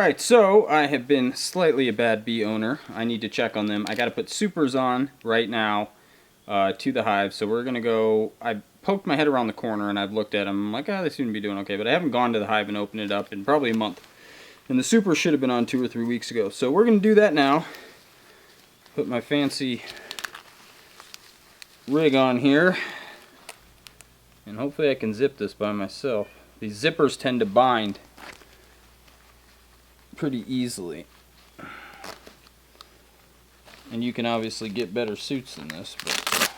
Alright, so I have been slightly a bad bee owner. I need to check on them. I got to put supers on right now to the hive. So we're going to go... I poked my head around the corner and I've looked at them. I'm like, oh, they seem to be doing okay. But I haven't gone to the hive and opened it up in probably a month. And the supers should have been on 2 or 3 weeks ago. So we're going to do that now. Put my fancy rig on here. And hopefully I can zip this by myself. These zippers tend to bind pretty easily, and you can obviously get better suits than this, but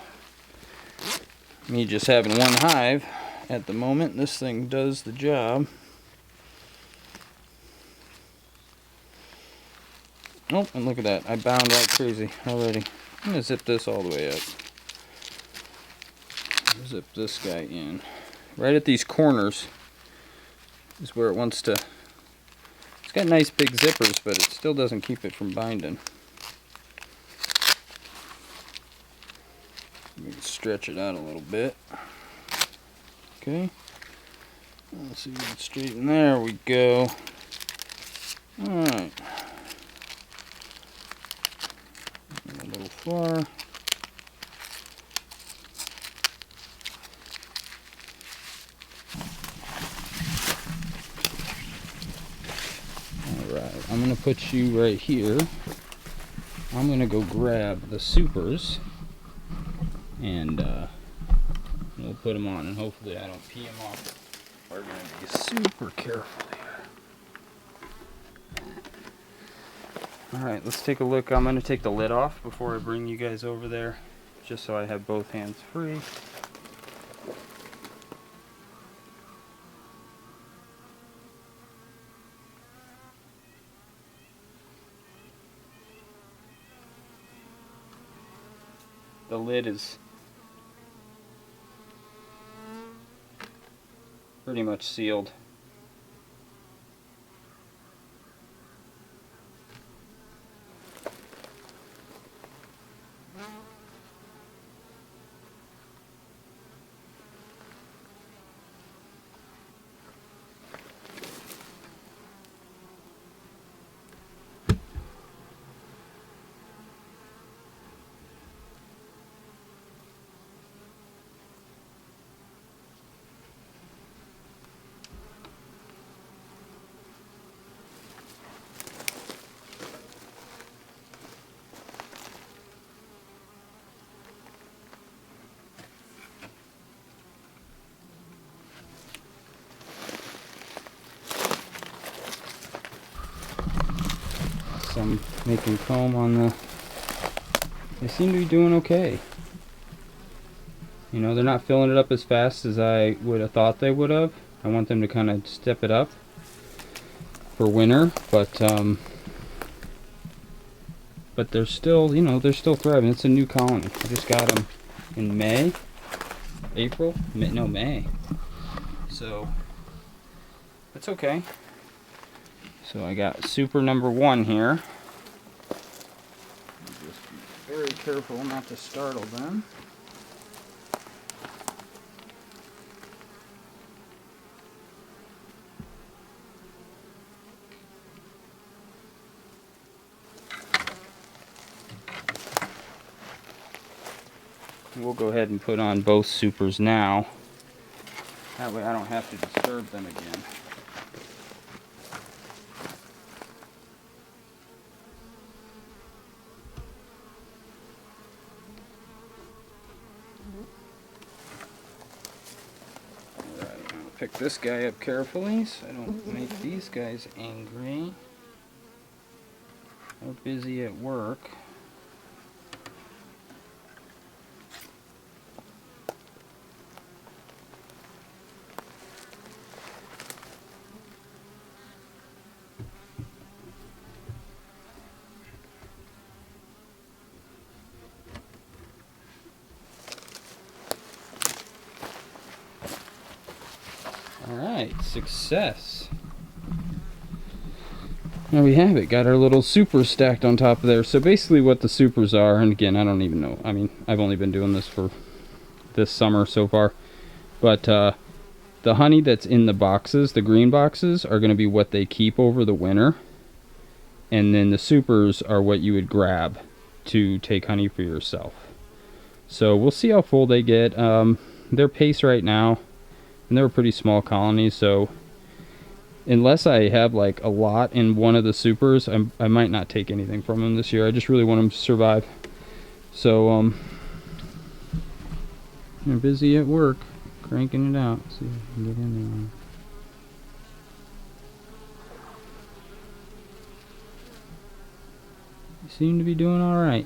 me just having one hive at the moment, this thing does the job. Oh, and look at that, I bound like crazy already. I'm gonna zip this all the way up. Zip this guy in right at these corners is where it wants to. Got nice big zippers, but it still doesn't keep it from binding. Let me stretch it out a little bit. Okay. Let's see, get straight in there we go. Alright. A little far. I'm going to put you right here. I'm going to go grab the supers and we'll put them on, and hopefully I don't pee them off. We're going to be super careful here. Alright, let's take a look. I'm going to take the lid off before I bring you guys over there, just so I have both hands free. The lid is pretty much sealed. I'm making comb on the... They seem to be doing okay. You know, they're not filling it up as fast as I would have thought they would have. I want them to kind of step it up for winter, but they're still, you know, they're still thriving. It's a new colony. I just got them in May, April, May. So it's okay. So I got super number 1 here. Just be very careful not to startle them. We'll go ahead and put on both supers now. That way I don't have to disturb them again. Pick this guy up carefully so I don't make these guys angry. They're busy at work. Alright, success. There we have it. Got our little supers stacked on top of there. So basically what the supers are, and again, I don't even know. I mean, I've only been doing this for this summer so far. But the honey that's in the boxes, the green boxes, are going to be what they keep over the winter. and then the supers are what you would grab to take honey for yourself. So we'll see how full they get. Their pace right now, and they're a pretty small colony, so unless I have like a lot in one of the supers, I might not take anything from them this year. I just really want them to survive. So they're busy at work cranking it out. See if I can get in there. They seem to be doing all right.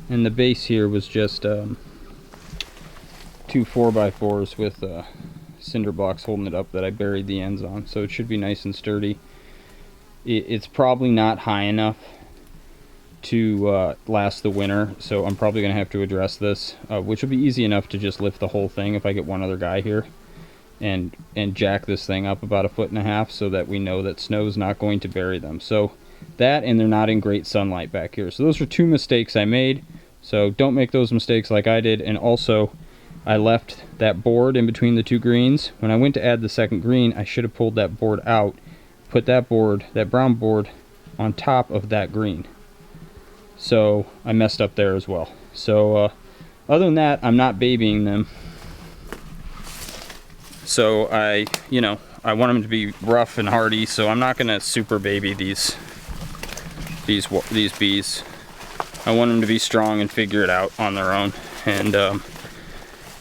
And the base here was just 2 4x4s with cinder blocks holding it up that I buried the ends on, so it should be nice and sturdy. It's probably not high enough to last the winter, so I'm probably going to have to address this, which will be easy enough to just lift the whole thing if I get one other guy here and jack this thing up about 1.5 feet so that we know that snow's not going to bury them. So that, and they're not in great sunlight back here. So those were 2 mistakes I made, so don't make those mistakes like I did. And also, I left that board in between the 2 greens. When I went to add the second green, I should have pulled that board out, put that board, that brown board, on top of that green. So I messed up there as well. So other than that, I'm not babying them. So I want them to be rough and hardy, so I'm not going to super baby these bees. I want them to be strong and figure it out on their own. And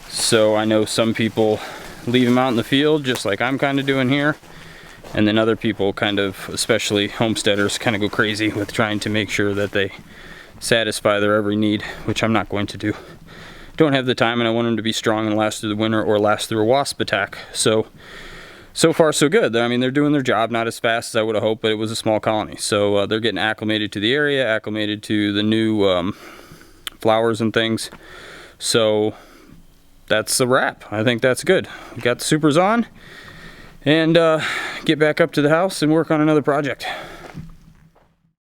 so I know some people leave them out in the field, just like I'm kind of doing here. And then other people kind of, especially homesteaders, kind of go crazy with trying to make sure that they satisfy their every need, which I'm not going to do. Don't have the time, and I want them to be strong and last through the winter or last through a wasp attack. So far so good. I mean, they're doing their job, not as fast as I would have hoped, but it was a small colony. So they're getting acclimated to the area, acclimated to the new flowers and things. So that's a wrap. I think that's good. We got the supers on, and get back up to the house and work on another project.